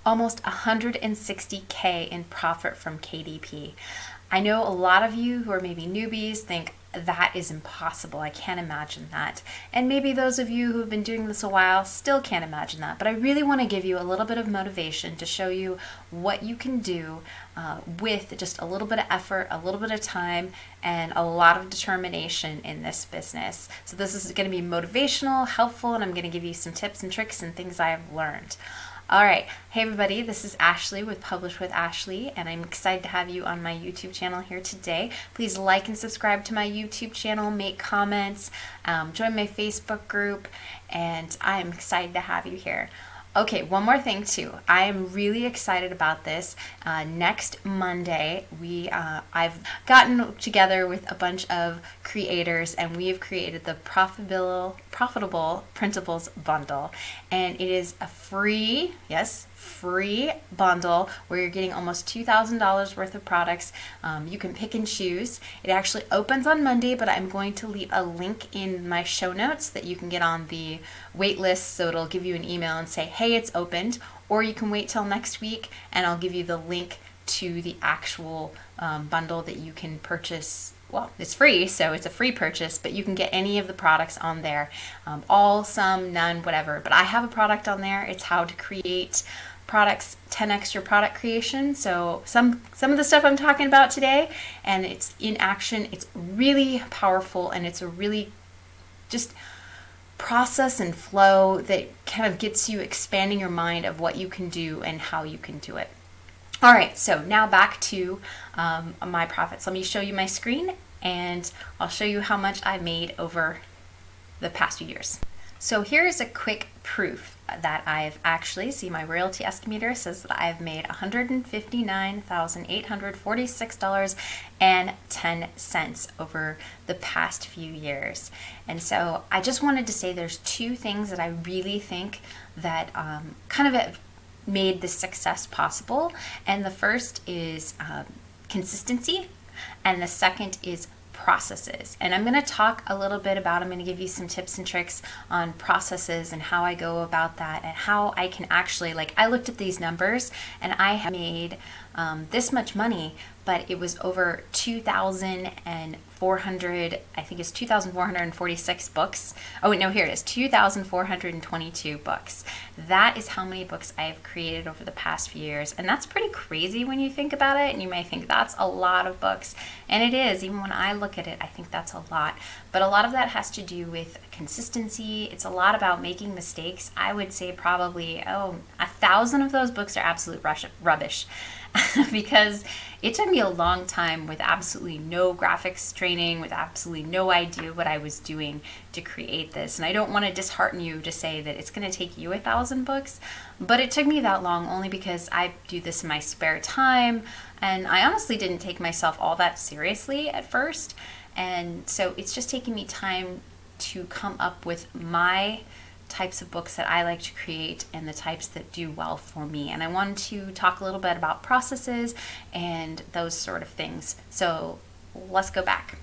almost 160K in profit from KDP. I know a lot of you who are maybe newbies think that is impossible. I can't imagine that. And maybe those of you who have been doing this a while still can't imagine that. But I really want to give you a little bit of motivation to show you what you can do with just a little bit of effort, a little bit of time, and a lot of determination in this business. So this is going to be motivational, helpful, and I'm going to give you some tips and tricks and things I have learned. All right. Hey, everybody. This is Ashley with Publish with Ashley, and I'm excited to have you on my YouTube channel here today. Please like and subscribe to my YouTube channel, make comments, join my Facebook group, and I am excited to have you here. Okay, one more thing too. I am really excited about this. Next Monday, I've gotten together with a bunch of creators, and we have created the Profitable Printables bundle, and it is a free bundle where you're getting almost $2,000 worth of products. You can pick and choose. It actually opens on Monday, but I'm going to leave a link in my show notes that you can get on the wait list, so it'll give you an email and say, hey, it's opened, or you can wait till next week and I'll give you the link to the actual bundle that you can purchase. Well, it's free, so it's a free purchase, but you can get any of the products on there. All, some, none, whatever. But I have a product on there. It's how to create products, 10x your product creation. So some of the stuff I'm talking about today, and it's in action. It's really powerful, and it's a really just process and flow that kind of gets you expanding your mind of what you can do and how you can do it. All right, so now back to my profits. Let me show you my screen, and I'll show you how much I made over the past few years. So here's a quick proof that I've actually, see my royalty estimator says that I've made $159,846.10 over the past few years. And so I just wanted to say there's two things that I really think that kind of made this success possible. And the first is consistency, and the second is processes. And I'm going to talk a little bit about, I'm going to give you some tips and tricks on processes and how I go about that, and how I can actually, like, I looked at these numbers and I have made this much money, but it was over 2,400, I think it's 2,446 books. Oh, no, here it is, 2,422 books. That is how many books I've created over the past few years. And that's pretty crazy when you think about it. And you may think that's a lot of books. And it is. Even when I look at it, I think that's a lot. But a lot of that has to do with consistency. It's a lot about making mistakes. I would say probably, 1,000 of those books are absolute rubbish. Because it took me a long time with absolutely no graphics training, with absolutely no idea what I was doing to create this. And I don't want to dishearten you to say that it's going to take you 1,000 books, but it took me that long only because I do this in my spare time, and I honestly didn't take myself all that seriously at first. And so it's just taking me time to come up with my types of books that I like to create and the types that do well for me. And I wanted to talk a little bit about processes and those sort of things. So let's go back.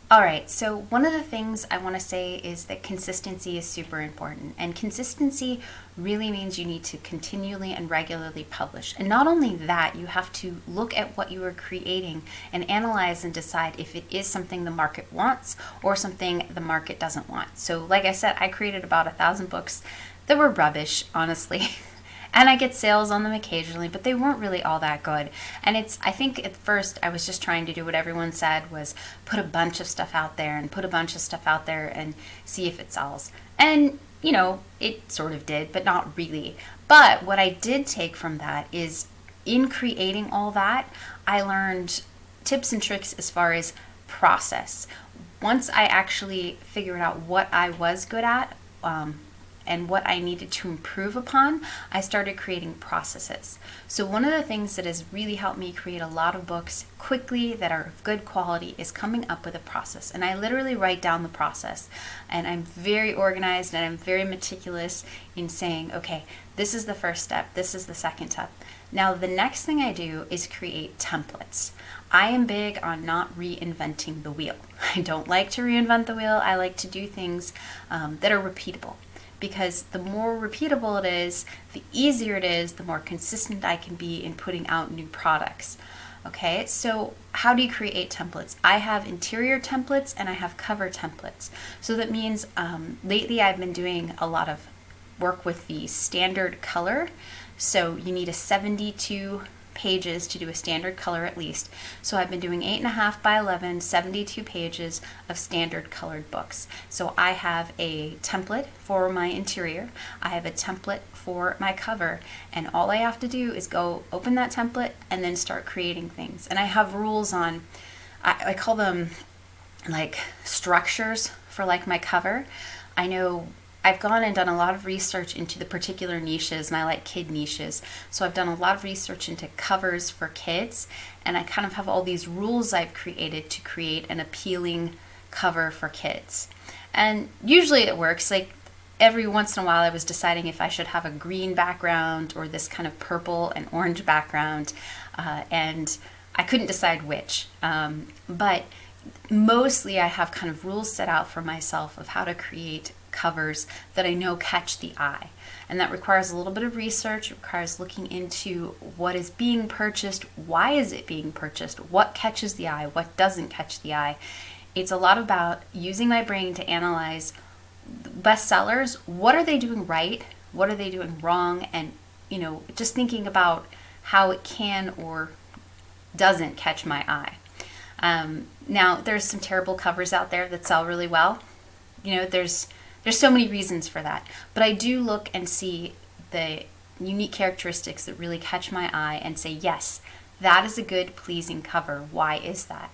All right, so one of the things I want to say is that consistency is super important. And consistency really means you need to continually and regularly publish. And not only that, you have to look at what you are creating and analyze and decide if it is something the market wants or something the market doesn't want. So like I said, I created about 1,000 books that were rubbish, honestly. And I get sales on them occasionally, but they weren't really all that good. And I think at first I was just trying to do what everyone said, was put a bunch of stuff out there and see if it sells. And, you know, it sort of did, but not really. But what I did take from that is, in creating all that, I learned tips and tricks as far as process. Once I actually figured out what I was good at, and what I needed to improve upon, I started creating processes. So one of the things that has really helped me create a lot of books quickly that are of good quality is coming up with a process. And I literally write down the process. And I'm very organized and I'm very meticulous in saying, okay, this is the first step, this is the second step. Now the next thing I do is create templates. I am big on not reinventing the wheel. I don't like to reinvent the wheel. I like to do things that are repeatable. because the more repeatable it is, the easier it is, the more consistent I can be in putting out new products. Okay, so how do you create templates? I have interior templates and I have cover templates. So that means lately I've been doing a lot of work with the standard color. So you need a 72 pages to do a standard color at least. So I've been doing 8.5 by 11, 72 pages of standard colored books. So I have a template for my interior, I have a template for my cover, and all I have to do is go open that template and then start creating things. And I have rules on, I call them like structures for like my cover. I know I've gone and done a lot of research into the particular niches, and I like kid niches. So I've done a lot of research into covers for kids, and I kind of have all these rules I've created to create an appealing cover for kids. And usually it works. Like every once in a while I was deciding if I should have a green background or this kind of purple and orange background, and I couldn't decide which. But mostly I have kind of rules set out for myself of how to create covers that I know catch the eye. And that requires a little bit of research. It requires looking into what is being purchased, why is it being purchased, what catches the eye, what doesn't catch the eye. It's a lot about using my brain to analyze bestsellers. What are they doing right? What are they doing wrong? And, you know, just thinking about how it can or doesn't catch my eye. Now, there's some terrible covers out there that sell really well. You know, there's so many reasons for that. But I do look and see the unique characteristics that really catch my eye and say, yes, that is a good, pleasing cover. Why is that?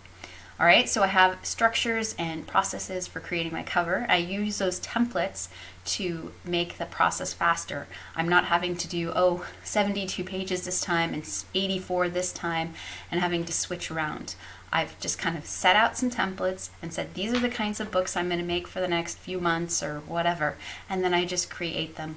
All right, so I have structures and processes for creating my cover. I use those templates to make the process faster. I'm not having to do, 72 pages this time and 84 this time and having to switch around. I've just kind of set out some templates and said, these are the kinds of books I'm going to make for the next few months or whatever. And then I just create them,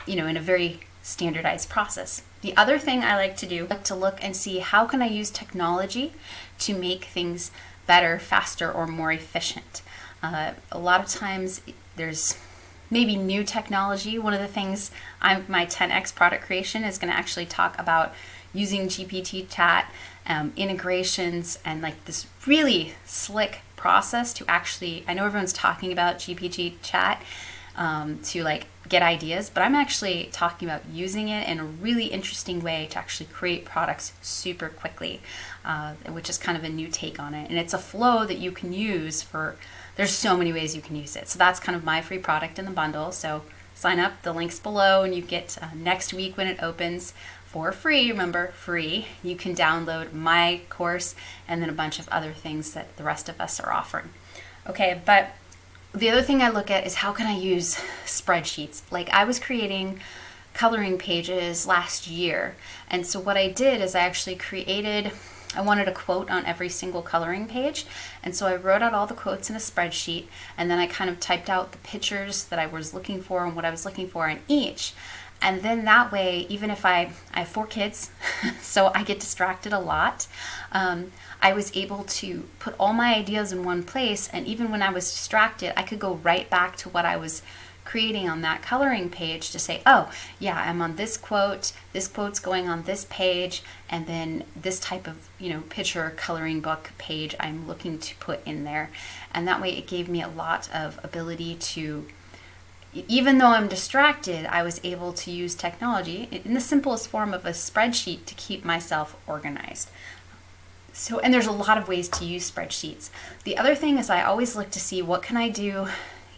in a very standardized process. The other thing I like to do is to look and see how can I use technology to make things better, faster, or more efficient. A lot of times there's maybe new technology. One of the things my 10x product creation is going to actually talk about using GPT chat, integrations, and like this really slick process to actually, I know everyone's talking about GPT chat to like get ideas, but I'm actually talking about using it in a really interesting way to actually create products super quickly, which is kind of a new take on it. And it's a flow that you can use there's so many ways you can use it. So that's kind of my free product in the bundle. So sign up, the link's below, and you get next week when it opens for free. Remember, free. You can download my course and then a bunch of other things that the rest of us are offering. Okay, but the other thing I look at is how can I use spreadsheets? Like I was creating coloring pages last year. And so what I did is I wanted a quote on every single coloring page. And so I wrote out all the quotes in a spreadsheet, and then I kind of typed out the pictures that I was looking for and what I was looking for in each. And then that way, even if I have 4 kids, so I get distracted a lot, I was able to put all my ideas in one place. And even when I was distracted, I could go right back to what I was creating on that coloring page to say, oh, yeah, I'm on this quote's going on this page, and then this type of, picture coloring book page I'm looking to put in there. And that way it gave me a lot of ability to, even though I'm distracted, I was able to use technology in the simplest form of a spreadsheet to keep myself organized. So, and there's a lot of ways to use spreadsheets. The other thing is I always look to see what can I do,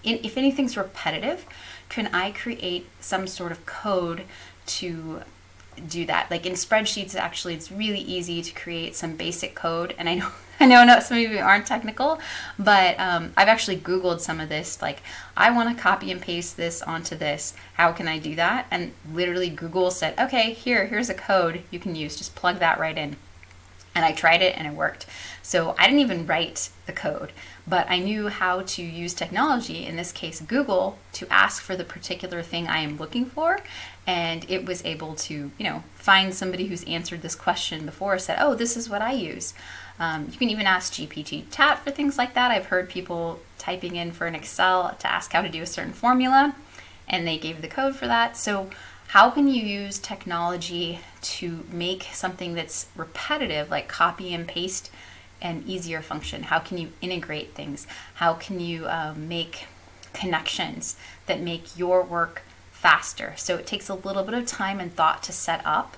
if anything's repetitive, can I create some sort of code to do that? Like in spreadsheets, actually, it's really easy to create some basic code. And I know some of you aren't technical, but I've actually Googled some of this. Like, I want to copy and paste this onto this. How can I do that? And literally Google said, okay, here's a code you can use. Just plug that right in. And I tried it and it worked. So I didn't even write the code, but I knew how to use technology, in this case Google, to ask for the particular thing I am looking for. And it was able to, find somebody who's answered this question before, said, oh, this is what I use. You can even ask GPT chat for things like that. I've heard people typing in for an Excel to ask how to do a certain formula, and they gave the code for that. So how can you use technology to make something that's repetitive, like copy and paste, an easier function? How can you integrate things? How can you make connections that make your work faster? So it takes a little bit of time and thought to set up,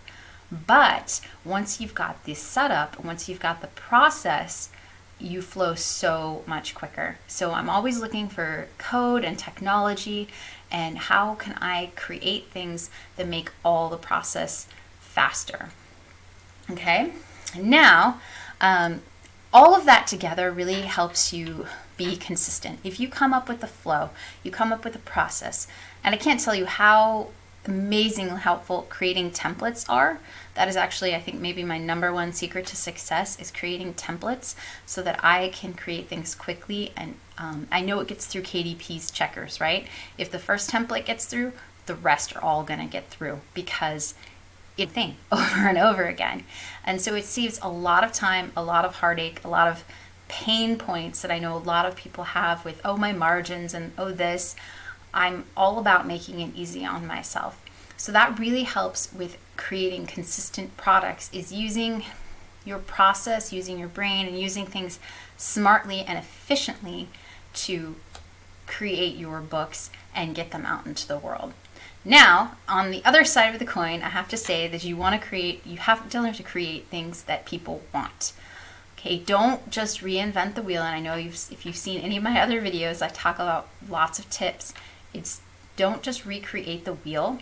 but once you've got this set up, once you've got the process, you flow so much quicker. So I'm always looking for code and technology, and how can I create things that make all the process faster. Okay, now all of that together really helps you be consistent. If you come up with the flow, you come up with a process, and I can't tell you how amazingly helpful creating templates are. That is actually, I think, maybe my number one secret to success, is creating templates so that I can create things quickly. And I know it gets through KDP's checkers, right? If the first template gets through, the rest are all going to get through, because it's a thing over and over again. And so it saves a lot of time, a lot of heartache, a lot of pain points that I know a lot of people have with, oh, my margins and oh, this. I'm all about making it easy on myself. So that really helps with creating consistent products, is using your process, using your brain, and using things smartly and efficiently to create your books and get them out into the world. Now, on the other side of the coin, I have to say that you have to learn to create things that people want. Okay, don't just reinvent the wheel. And I know if you've seen any of my other videos, I talk about lots of tips. Don't just recreate the wheel.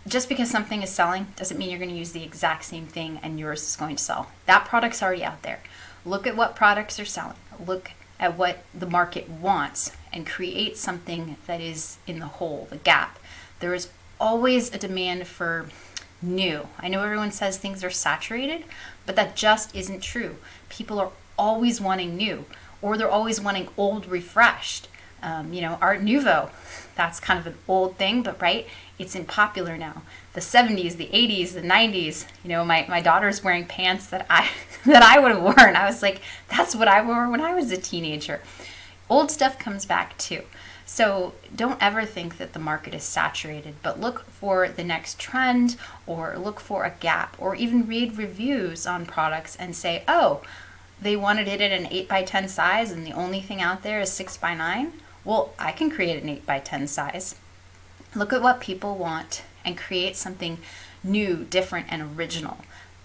Just because something is selling doesn't mean you're going to use the exact same thing and yours is going to sell. That product's already out there. Look at what products are selling. Look at what the market wants and create something that is in the hole, the gap. There is always a demand for new. I know everyone says things are saturated, but that just isn't true. People are always wanting new, or they're always wanting old refreshed. Art Nouveau, that's kind of an old thing, but right, it's in popular now. The 70s, the 80s, the 90s, my daughter's wearing pants that I would have worn. I was like, that's what I wore when I was a teenager. Old stuff comes back too. So don't ever think that the market is saturated, but look for the next trend, or look for a gap, or even read reviews on products and say, oh, they wanted it at an 8x10 size and the only thing out there is 6x9. Well, I can create an 8x10 size. Look at what people want and create something new, different, and original.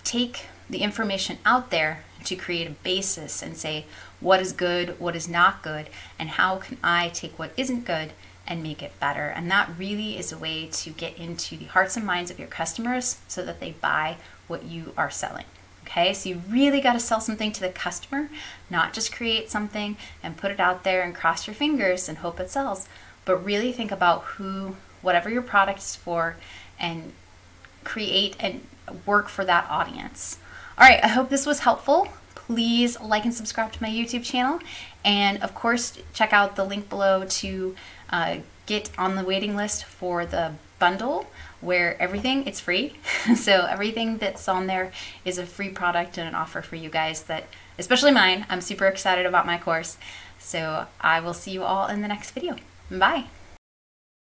Take the information out there to create a basis and say, what is good, what is not good, and how can I take what isn't good and make it better? And that really is a way to get into the hearts and minds of your customers so that they buy what you are selling. Okay, so you really got to sell something to the customer, not just create something and put it out there and cross your fingers and hope it sells, but really think about whatever your product is for, and create and work for that audience. All right, I hope this was helpful. Please like and subscribe to my YouTube channel. And of course, check out the link below to get on the waiting list for the bundle, where it's free. So everything that's on there is a free product and an offer for you guys that, especially mine, I'm super excited about my course. So I will see you all in the next video. Bye.